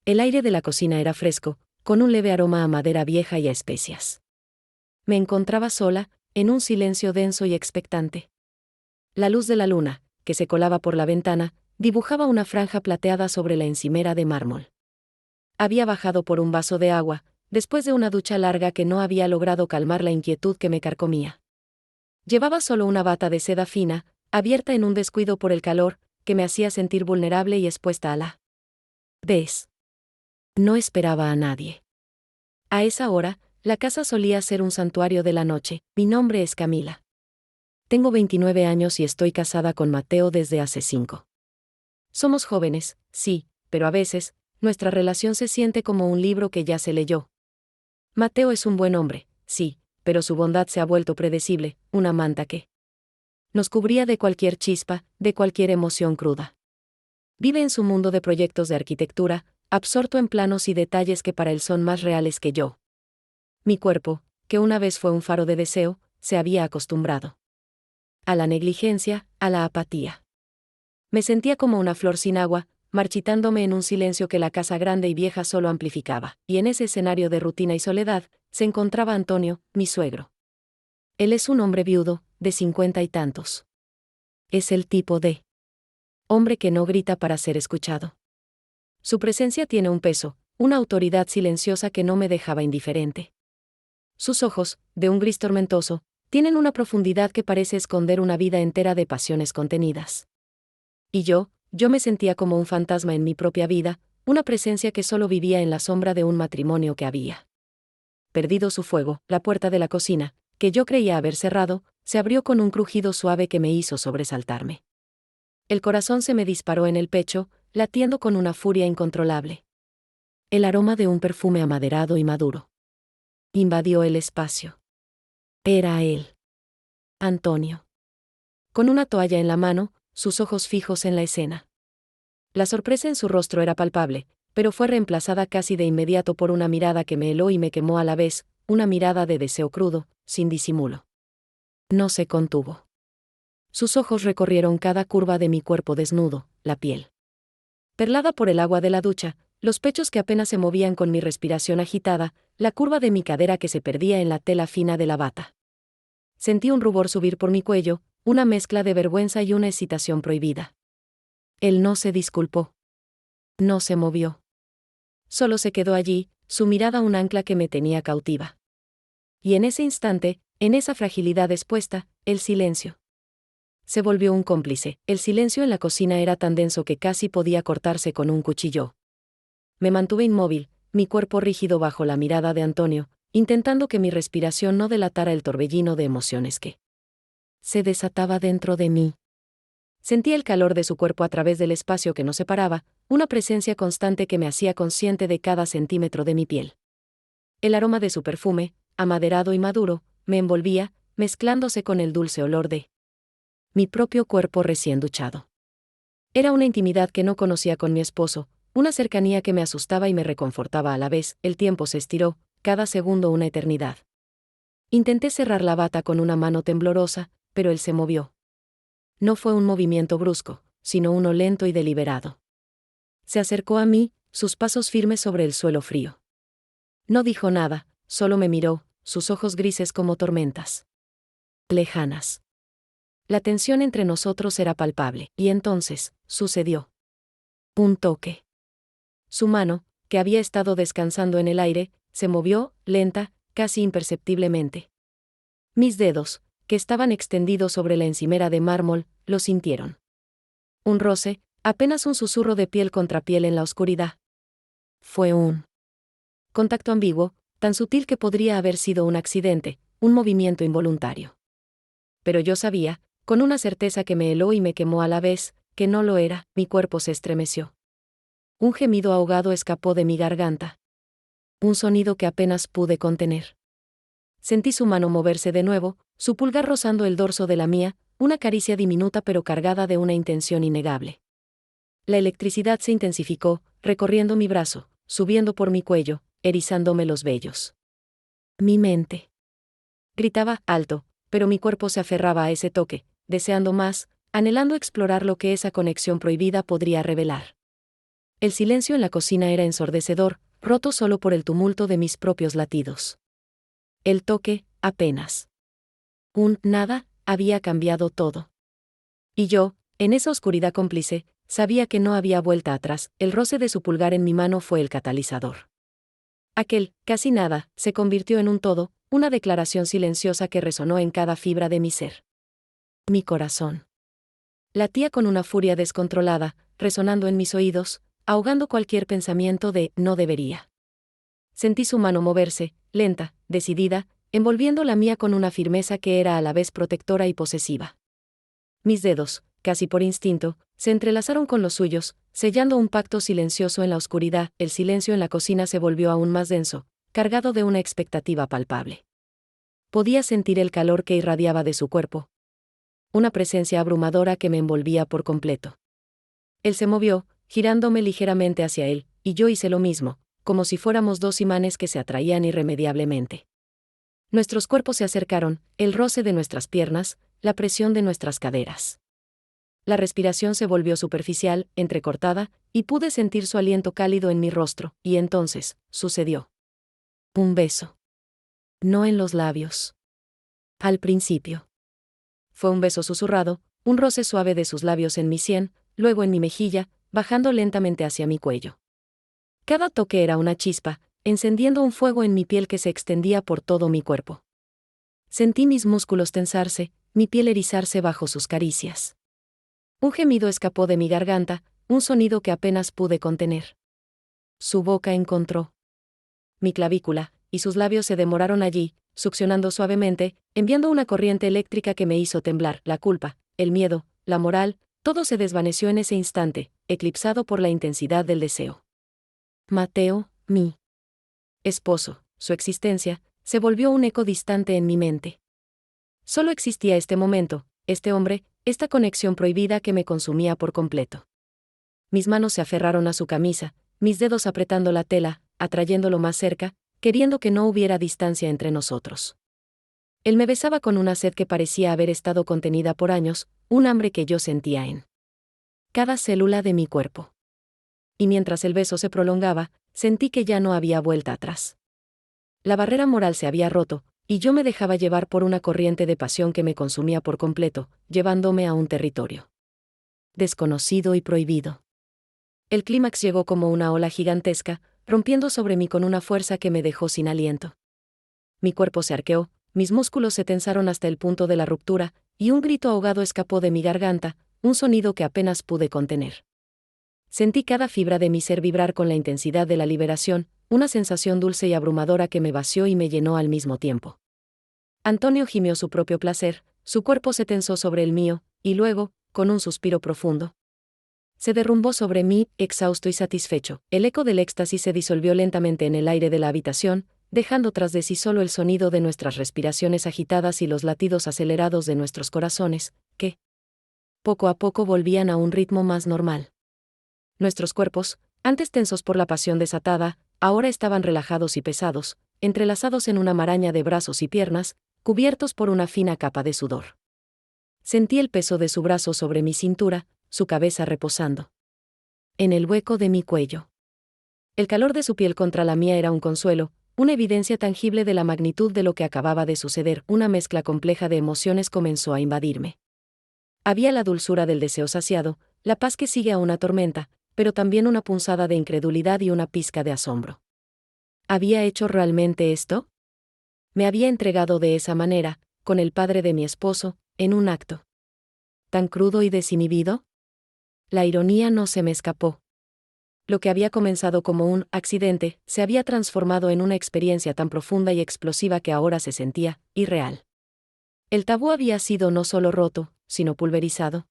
El aire de la cocina era fresco, con un leve aroma a madera vieja y a especias. Me encontraba sola, en un silencio denso y expectante. La luz de la luna, que se colaba por la ventana, dibujaba una franja plateada sobre la encimera de mármol. Había bajado por un vaso de agua, después de una ducha larga que no había logrado calmar la inquietud que me carcomía. Llevaba solo una bata de seda fina, abierta en un descuido por el calor, que me hacía sentir vulnerable y expuesta a la ¿ves? No esperaba a nadie. A esa hora, la casa solía ser un santuario de la noche. Mi nombre es Camila. Tengo 29 años y estoy casada con Mateo desde hace 5. Somos jóvenes, sí, pero a veces, nuestra relación se siente como un libro que ya se leyó. Mateo es un buen hombre, sí, pero su bondad se ha vuelto predecible, una manta que nos cubría de cualquier chispa, de cualquier emoción cruda. Vive en su mundo de proyectos de arquitectura, absorto en planos y detalles que para él son más reales que yo. Mi cuerpo, que una vez fue un faro de deseo, se había acostumbrado a la negligencia, a la apatía. Me sentía como una flor sin agua, marchitándome en un silencio que la casa grande y vieja solo amplificaba, y en ese escenario de rutina y soledad, se encontraba Antonio, mi suegro. Él es un hombre viudo, de 50 y tantos. Es el tipo de hombre que no grita para ser escuchado. Su presencia tiene un peso, una autoridad silenciosa que no me dejaba indiferente. Sus ojos, de un gris tormentoso, tienen una profundidad que parece esconder una vida entera de pasiones contenidas. Y yo me sentía como un fantasma en mi propia vida, una presencia que solo vivía en la sombra de un matrimonio que había perdido su fuego. La puerta de la cocina, que yo creía haber cerrado, se abrió con un crujido suave que me hizo sobresaltarme. El corazón se me disparó en el pecho, latiendo con una furia incontrolable. El aroma de un perfume amaderado y maduro invadió el espacio. Era él. Antonio. Con una toalla en la mano, sus ojos fijos en la escena. La sorpresa en su rostro era palpable, pero fue reemplazada casi de inmediato por una mirada que me heló y me quemó a la vez, una mirada de deseo crudo, sin disimulo. No se contuvo. Sus ojos recorrieron cada curva de mi cuerpo desnudo, la piel perlada por el agua de la ducha, los pechos que apenas se movían con mi respiración agitada, la curva de mi cadera que se perdía en la tela fina de la bata. Sentí un rubor subir por mi cuello, una mezcla de vergüenza y una excitación prohibida. Él no se disculpó. No se movió. Solo se quedó allí, su mirada un ancla que me tenía cautiva. Y en ese instante, en esa fragilidad expuesta, el silencio se volvió un cómplice. El silencio en la cocina era tan denso que casi podía cortarse con un cuchillo. Me mantuve inmóvil, mi cuerpo rígido bajo la mirada de Antonio, intentando que mi respiración no delatara el torbellino de emociones que se desataba dentro de mí. Sentía el calor de su cuerpo a través del espacio que nos separaba, una presencia constante que me hacía consciente de cada centímetro de mi piel. El aroma de su perfume, amaderado y maduro, me envolvía, mezclándose con el dulce olor de mi propio cuerpo recién duchado. Era una intimidad que no conocía con mi esposo, una cercanía que me asustaba y me reconfortaba a la vez. El tiempo se estiró, cada segundo una eternidad. Intenté cerrar la bata con una mano temblorosa, pero él se movió. No fue un movimiento brusco, sino uno lento y deliberado. Se acercó a mí, sus pasos firmes sobre el suelo frío. No dijo nada, solo me miró, sus ojos grises como tormentas lejanas. La tensión entre nosotros era palpable, y entonces, sucedió. Un toque. Su mano, que había estado descansando en el aire, se movió, lenta, casi imperceptiblemente. Mis dedos, que estaban extendidos sobre la encimera de mármol, lo sintieron. Un roce, apenas un susurro de piel contra piel en la oscuridad. Fue un contacto ambiguo, tan sutil que podría haber sido un accidente, un movimiento involuntario. Pero yo sabía, con una certeza que me heló y me quemó a la vez, que no lo era. Mi cuerpo se estremeció. Un gemido ahogado escapó de mi garganta. Un sonido que apenas pude contener. Sentí su mano moverse de nuevo, su pulgar rozando el dorso de la mía, una caricia diminuta pero cargada de una intención innegable. La electricidad se intensificó, recorriendo mi brazo, subiendo por mi cuello, erizándome los vellos. Mi mente gritaba alto, pero mi cuerpo se aferraba a ese toque, deseando más, anhelando explorar lo que esa conexión prohibida podría revelar. El silencio en la cocina era ensordecedor, roto solo por el tumulto de mis propios latidos. El toque, apenas. Un nada, había cambiado todo. Y yo, en esa oscuridad cómplice, sabía que no había vuelta atrás. El roce de su pulgar en mi mano fue el catalizador. Aquel, casi nada, se convirtió en un todo, una declaración silenciosa que resonó en cada fibra de mi ser. Mi corazón latía con una furia descontrolada, resonando en mis oídos, ahogando cualquier pensamiento de «no debería». Sentí su mano moverse, lenta, decidida, envolviendo la mía con una firmeza que era a la vez protectora y posesiva. Mis dedos, casi por instinto, se entrelazaron con los suyos, sellando un pacto silencioso en la oscuridad. El silencio en la cocina se volvió aún más denso, cargado de una expectativa palpable. Podía sentir el calor que irradiaba de su cuerpo. Una presencia abrumadora que me envolvía por completo. Él se movió, girándome ligeramente hacia él, y yo hice lo mismo, como si fuéramos dos imanes que se atraían irremediablemente. Nuestros cuerpos se acercaron, el roce de nuestras piernas, la presión de nuestras caderas. La respiración se volvió superficial, entrecortada, y pude sentir su aliento cálido en mi rostro, y entonces, sucedió. Un beso. No en los labios. Al principio. Fue un beso susurrado, un roce suave de sus labios en mi sien, luego en mi mejilla, bajando lentamente hacia mi cuello. Cada toque era una chispa, encendiendo un fuego en mi piel que se extendía por todo mi cuerpo. Sentí mis músculos tensarse, mi piel erizarse bajo sus caricias. Un gemido escapó de mi garganta, un sonido que apenas pude contener. Su boca encontró mi clavícula, y sus labios se demoraron allí, succionando suavemente, enviando una corriente eléctrica que me hizo temblar. La culpa, el miedo, la moral, todo se desvaneció en ese instante, eclipsado por la intensidad del deseo. Mateo, mi esposo, su existencia, se volvió un eco distante en mi mente. Solo existía este momento, este hombre, esta conexión prohibida que me consumía por completo. Mis manos se aferraron a su camisa, mis dedos apretando la tela, atrayéndolo más cerca, queriendo que no hubiera distancia entre nosotros. Él me besaba con una sed que parecía haber estado contenida por años, un hambre que yo sentía en cada célula de mi cuerpo. Y mientras el beso se prolongaba, sentí que ya no había vuelta atrás. La barrera moral se había roto, y yo me dejaba llevar por una corriente de pasión que me consumía por completo, llevándome a un territorio desconocido y prohibido. El clímax llegó como una ola gigantesca, rompiendo sobre mí con una fuerza que me dejó sin aliento. Mi cuerpo se arqueó, mis músculos se tensaron hasta el punto de la ruptura, y un grito ahogado escapó de mi garganta, un sonido que apenas pude contener. Sentí cada fibra de mi ser vibrar con la intensidad de la liberación, una sensación dulce y abrumadora que me vació y me llenó al mismo tiempo. Antonio gimió su propio placer, su cuerpo se tensó sobre el mío, y luego, con un suspiro profundo, se derrumbó sobre mí, exhausto y satisfecho. El eco del éxtasis se disolvió lentamente en el aire de la habitación, dejando tras de sí solo el sonido de nuestras respiraciones agitadas y los latidos acelerados de nuestros corazones, que poco a poco volvían a un ritmo más normal. Nuestros cuerpos, antes tensos por la pasión desatada, ahora estaban relajados y pesados, entrelazados en una maraña de brazos y piernas, cubiertos por una fina capa de sudor. Sentí el peso de su brazo sobre mi cintura, su cabeza reposando en el hueco de mi cuello. El calor de su piel contra la mía era un consuelo, una evidencia tangible de la magnitud de lo que acababa de suceder. Una mezcla compleja de emociones comenzó a invadirme. Había la dulzura del deseo saciado, la paz que sigue a una tormenta, pero también una punzada de incredulidad y una pizca de asombro. ¿Había hecho realmente esto? Me había entregado de esa manera, con el padre de mi esposo, en un acto tan crudo y desinhibido. La ironía no se me escapó. Lo que había comenzado como un accidente, se había transformado en una experiencia tan profunda y explosiva que ahora se sentía irreal. El tabú había sido no solo roto, sino pulverizado.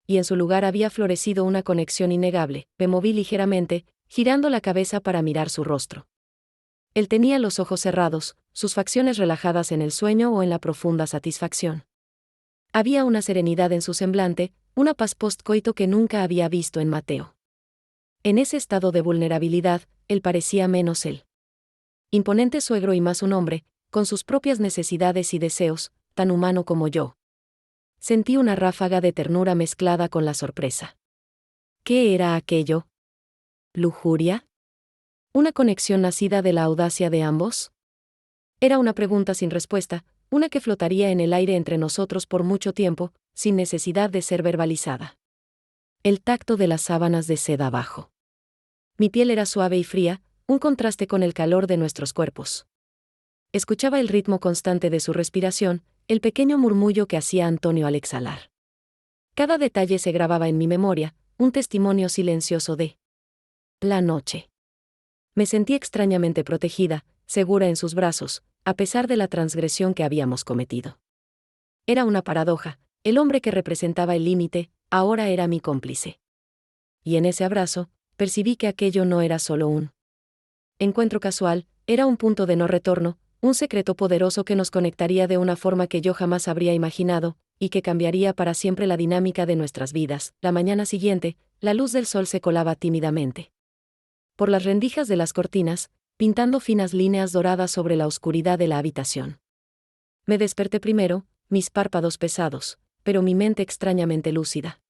Y en su lugar había florecido una conexión innegable. Me moví ligeramente, girando la cabeza para mirar su rostro. Él tenía los ojos cerrados, sus facciones relajadas en el sueño o en la profunda satisfacción. Había una serenidad en su semblante, una paz postcoito que nunca había visto en Mateo. En ese estado de vulnerabilidad, él parecía menos él. Imponente suegro y más un hombre, con sus propias necesidades y deseos, tan humano como yo. Sentí una ráfaga de ternura mezclada con la sorpresa. ¿Qué era aquello? ¿Lujuria? ¿Una conexión nacida de la audacia de ambos? Era una pregunta sin respuesta, una que flotaría en el aire entre nosotros por mucho tiempo, sin necesidad de ser verbalizada. El tacto de las sábanas de seda abajo. Mi piel era suave y fría, un contraste con el calor de nuestros cuerpos. Escuchaba el ritmo constante de su respiración, el pequeño murmullo que hacía Antonio al exhalar. Cada detalle se grababa en mi memoria, un testimonio silencioso de la noche. Me sentí extrañamente protegida, segura en sus brazos, a pesar de la transgresión que habíamos cometido. Era una paradoja, el hombre que representaba el límite, ahora era mi cómplice. Y en ese abrazo, percibí que aquello no era solo un encuentro casual, era un punto de no retorno, un secreto poderoso que nos conectaría de una forma que yo jamás habría imaginado, y que cambiaría para siempre la dinámica de nuestras vidas. La mañana siguiente, la luz del sol se colaba tímidamente por las rendijas de las cortinas, pintando finas líneas doradas sobre la oscuridad de la habitación. Me desperté primero, mis párpados pesados, pero mi mente extrañamente lúcida.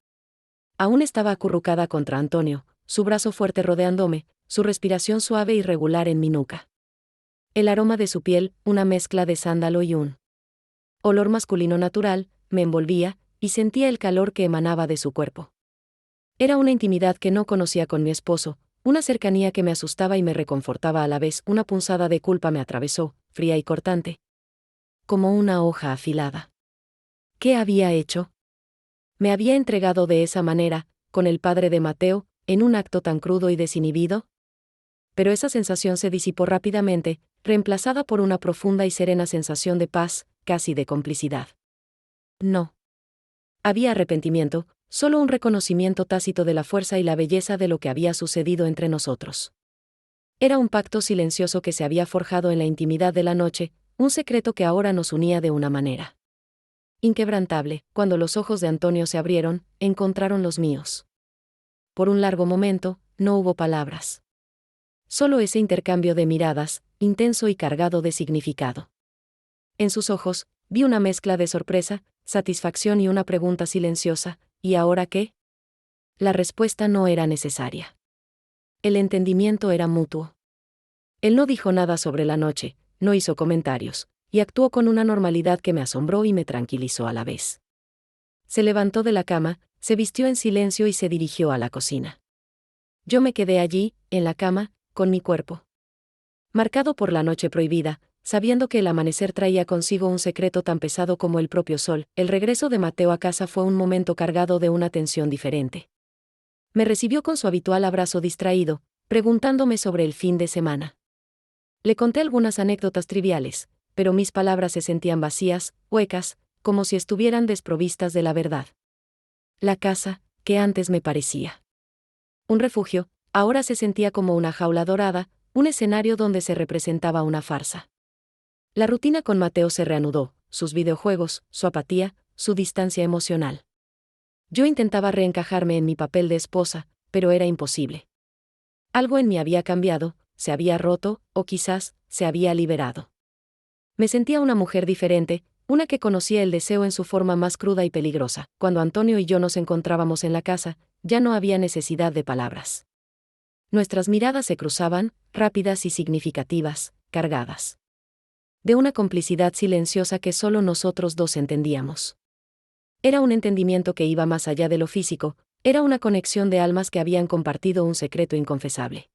Aún estaba acurrucada contra Antonio, su brazo fuerte rodeándome, su respiración suave y regular en mi nuca. El aroma de su piel, una mezcla de sándalo y un olor masculino natural, me envolvía, y sentía el calor que emanaba de su cuerpo. Era una intimidad que no conocía con mi esposo, una cercanía que me asustaba y me reconfortaba a la vez. Una punzada de culpa me atravesó, fría y cortante, como una hoja afilada. ¿Qué había hecho? Me había entregado de esa manera, con el padre de Mateo, en un acto tan crudo y desinhibido. Pero esa sensación se disipó rápidamente, reemplazada por una profunda y serena sensación de paz, casi de complicidad. No había arrepentimiento, solo un reconocimiento tácito de la fuerza y la belleza de lo que había sucedido entre nosotros. Era un pacto silencioso que se había forjado en la intimidad de la noche, un secreto que ahora nos unía de una manera inquebrantable. Cuando los ojos de Antonio se abrieron, encontraron los míos. Por un largo momento, no hubo palabras. Solo ese intercambio de miradas, intenso y cargado de significado. En sus ojos, vi una mezcla de sorpresa, satisfacción y una pregunta silenciosa: ¿y ahora qué? La respuesta no era necesaria. El entendimiento era mutuo. Él no dijo nada sobre la noche, no hizo comentarios, y actuó con una normalidad que me asombró y me tranquilizó a la vez. Se levantó de la cama, se vistió en silencio y se dirigió a la cocina. Yo me quedé allí, en la cama, con mi cuerpo marcado por la noche prohibida, sabiendo que el amanecer traía consigo un secreto tan pesado como el propio sol. El regreso de Mateo a casa fue un momento cargado de una tensión diferente. Me recibió con su habitual abrazo distraído, preguntándome sobre el fin de semana. Le conté algunas anécdotas triviales, pero mis palabras se sentían vacías, huecas, como si estuvieran desprovistas de la verdad. La casa, que antes me parecía un refugio, ahora se sentía como una jaula dorada, un escenario donde se representaba una farsa. La rutina con Mateo se reanudó, sus videojuegos, su apatía, su distancia emocional. Yo intentaba reencajarme en mi papel de esposa, pero era imposible. Algo en mí había cambiado, se había roto, o quizás, se había liberado. Me sentía una mujer diferente, una que conocía el deseo en su forma más cruda y peligrosa. Cuando Antonio y yo nos encontrábamos en la casa, ya no había necesidad de palabras. Nuestras miradas se cruzaban, rápidas y significativas, cargadas de una complicidad silenciosa que solo nosotros dos entendíamos. Era un entendimiento que iba más allá de lo físico, era una conexión de almas que habían compartido un secreto inconfesable.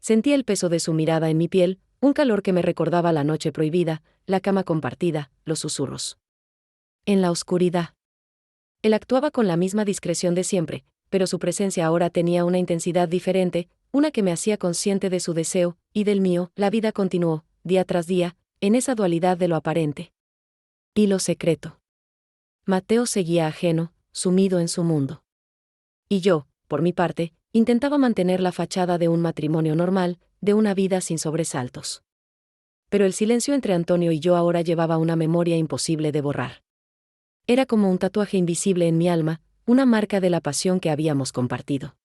Sentí el peso de su mirada en mi piel, un calor que me recordaba la noche prohibida, la cama compartida, los susurros en la oscuridad. Él actuaba con la misma discreción de siempre, pero su presencia ahora tenía una intensidad diferente, una que me hacía consciente de su deseo, y del mío. La vida continuó, día tras día, en esa dualidad de lo aparente y lo secreto. Mateo seguía ajeno, sumido en su mundo. Y yo, por mi parte, intentaba mantener la fachada de un matrimonio normal, de una vida sin sobresaltos. Pero el silencio entre Antonio y yo ahora llevaba una memoria imposible de borrar. Era como un tatuaje invisible en mi alma, una marca de la pasión que habíamos compartido.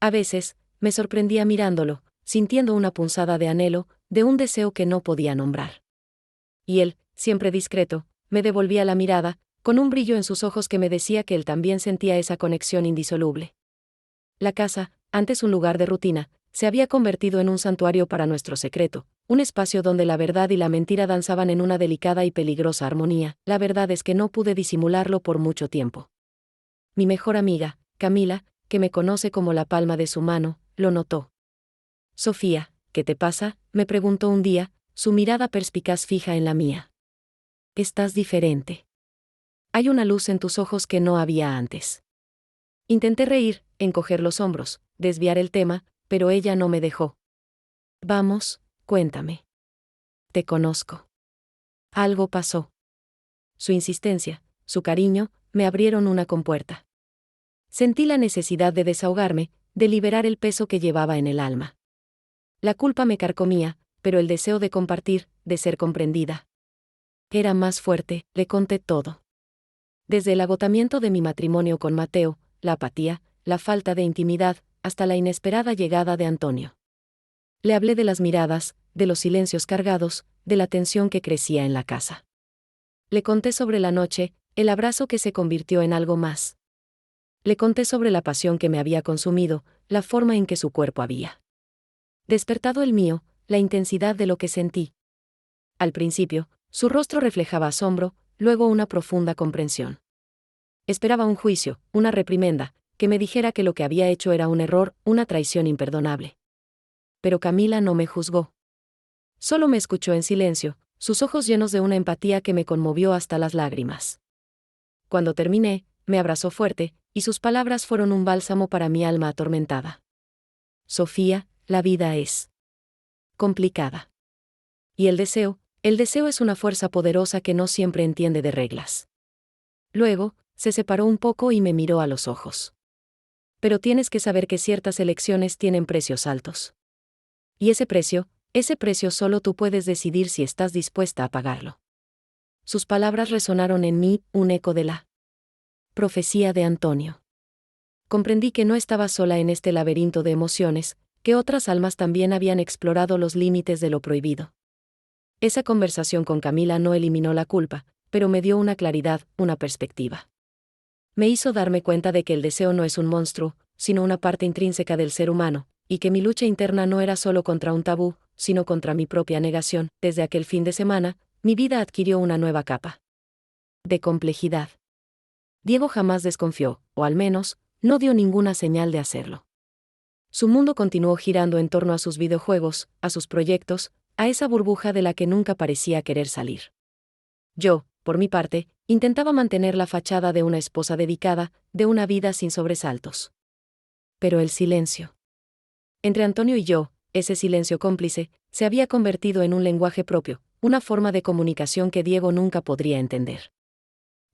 A veces, me sorprendía mirándolo, sintiendo una punzada de anhelo, de un deseo que no podía nombrar. Y él, siempre discreto, me devolvía la mirada, con un brillo en sus ojos que me decía que él también sentía esa conexión indisoluble. La casa, antes un lugar de rutina, se había convertido en un santuario para nuestro secreto, un espacio donde la verdad y la mentira danzaban en una delicada y peligrosa armonía. La verdad es que no pude disimularlo por mucho tiempo. Mi mejor amiga, Camila, que me conoce como la palma de su mano, lo notó. Sofía, ¿qué te pasa?, me preguntó un día, su mirada perspicaz fija en la mía. Estás diferente. Hay una luz en tus ojos que no había antes. Intenté reír, encoger los hombros, desviar el tema, pero ella no me dejó. Vamos, cuéntame. Te conozco. Algo pasó. Su insistencia, su cariño, me abrieron una compuerta. Sentí la necesidad de desahogarme, de liberar el peso que llevaba en el alma. La culpa me carcomía, pero el deseo de compartir, de ser comprendida, era más fuerte. Le conté todo. Desde el agotamiento de mi matrimonio con Mateo, la apatía, la falta de intimidad, hasta la inesperada llegada de Antonio. Le hablé de las miradas, de los silencios cargados, de la tensión que crecía en la casa. Le conté sobre la noche, el abrazo que se convirtió en algo más. Le conté sobre la pasión que me había consumido, la forma en que su cuerpo había despertado el mío, la intensidad de lo que sentí. Al principio, su rostro reflejaba asombro, luego una profunda comprensión. Esperaba un juicio, una reprimenda, que me dijera que lo que había hecho era un error, una traición imperdonable. Pero Camila no me juzgó. Solo me escuchó en silencio, sus ojos llenos de una empatía que me conmovió hasta las lágrimas. Cuando terminé, me abrazó fuerte, y sus palabras fueron un bálsamo para mi alma atormentada. Sofía, la vida es complicada. Y el deseo es una fuerza poderosa que no siempre entiende de reglas. Luego, se separó un poco y me miró a los ojos. Pero tienes que saber que ciertas elecciones tienen precios altos. Y ese precio solo tú puedes decidir si estás dispuesta a pagarlo. Sus palabras resonaron en mí, un eco de la profecía de Antonio. Comprendí que no estaba sola en este laberinto de emociones, que otras almas también habían explorado los límites de lo prohibido. Esa conversación con Camila no eliminó la culpa, pero me dio una claridad, una perspectiva. Me hizo darme cuenta de que el deseo no es un monstruo, sino una parte intrínseca del ser humano, y que mi lucha interna no era solo contra un tabú, sino contra mi propia negación. Desde aquel fin de semana, mi vida adquirió una nueva capa de complejidad. Diego jamás desconfió, o al menos, no dio ninguna señal de hacerlo. Su mundo continuó girando en torno a sus videojuegos, a sus proyectos, a esa burbuja de la que nunca parecía querer salir. Yo, por mi parte, intentaba mantener la fachada de una esposa dedicada, de una vida sin sobresaltos. Pero el silencio. Entre Antonio y yo, ese silencio cómplice, se había convertido en un lenguaje propio, una forma de comunicación que Diego nunca podría entender.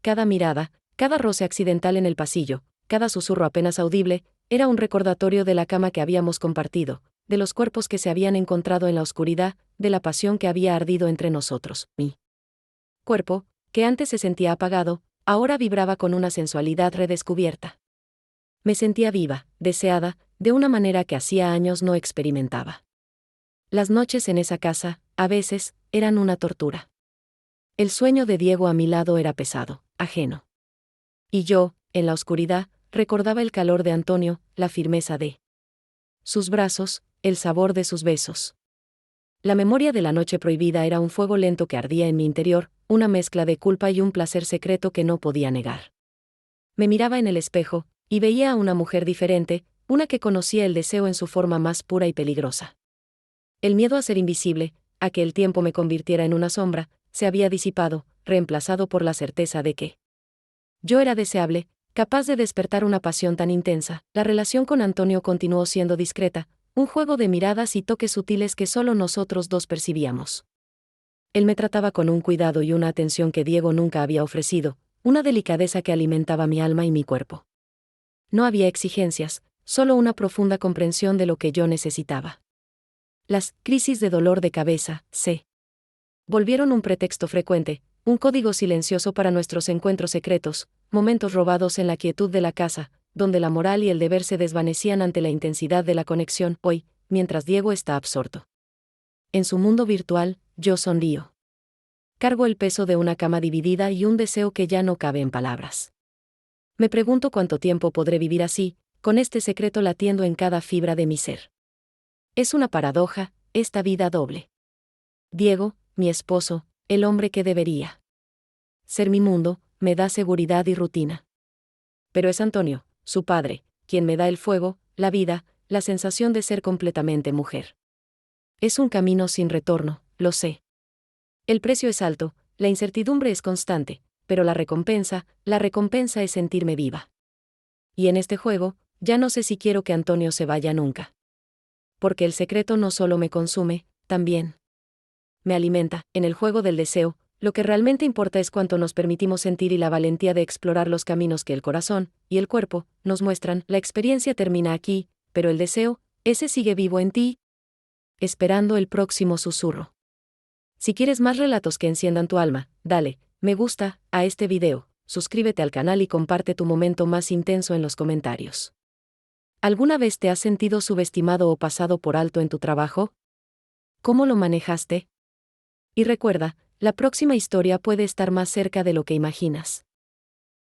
Cada mirada, cada roce accidental en el pasillo, cada susurro apenas audible, era un recordatorio de la cama que habíamos compartido, de los cuerpos que se habían encontrado en la oscuridad, de la pasión que había ardido entre nosotros. Mi cuerpo, que antes se sentía apagado, ahora vibraba con una sensualidad redescubierta. Me sentía viva, deseada, de una manera que hacía años no experimentaba. Las noches en esa casa, a veces, eran una tortura. El sueño de Diego a mi lado era pesado, ajeno. Y yo, en la oscuridad, recordaba el calor de Antonio, la firmeza de sus brazos, el sabor de sus besos. La memoria de la noche prohibida era un fuego lento que ardía en mi interior, una mezcla de culpa y un placer secreto que no podía negar. Me miraba en el espejo, y veía a una mujer diferente, una que conocía el deseo en su forma más pura y peligrosa. El miedo a ser invisible, a que el tiempo me convirtiera en una sombra, se había disipado, reemplazado por la certeza de que yo era deseable, capaz de despertar una pasión tan intensa. La relación con Antonio continuó siendo discreta, un juego de miradas y toques sutiles que solo nosotros dos percibíamos. Él me trataba con un cuidado y una atención que Diego nunca había ofrecido, una delicadeza que alimentaba mi alma y mi cuerpo. No había exigencias, solo una profunda comprensión de lo que yo necesitaba. Las crisis de dolor de cabeza se volvieron un pretexto frecuente, un código silencioso para nuestros encuentros secretos, momentos robados en la quietud de la casa, donde la moral y el deber se desvanecían ante la intensidad de la conexión. Hoy, mientras Diego está absorto en su mundo virtual, yo sonrío. Cargo el peso de una cama dividida y un deseo que ya no cabe en palabras. Me pregunto cuánto tiempo podré vivir así, con este secreto latiendo en cada fibra de mi ser. Es una paradoja, esta vida doble. Diego, mi esposo, el hombre que debería ser mi mundo, me da seguridad y rutina. Pero es Antonio, su padre, quien me da el fuego, la vida, la sensación de ser completamente mujer. Es un camino sin retorno, lo sé. El precio es alto, la incertidumbre es constante, pero la recompensa es sentirme viva. Y en este juego, ya no sé si quiero que Antonio se vaya nunca. Porque el secreto no solo me consume, también me alimenta. En el juego del deseo, lo que realmente importa es cuánto nos permitimos sentir y la valentía de explorar los caminos que el corazón y el cuerpo nos muestran. La experiencia termina aquí, pero el deseo, ese sigue vivo en ti, esperando el próximo susurro. Si quieres más relatos que enciendan tu alma, dale me gusta a este video, suscríbete al canal y comparte tu momento más intenso en los comentarios. ¿Alguna vez te has sentido subestimado o pasado por alto en tu trabajo? ¿Cómo lo manejaste? Y recuerda, la próxima historia puede estar más cerca de lo que imaginas.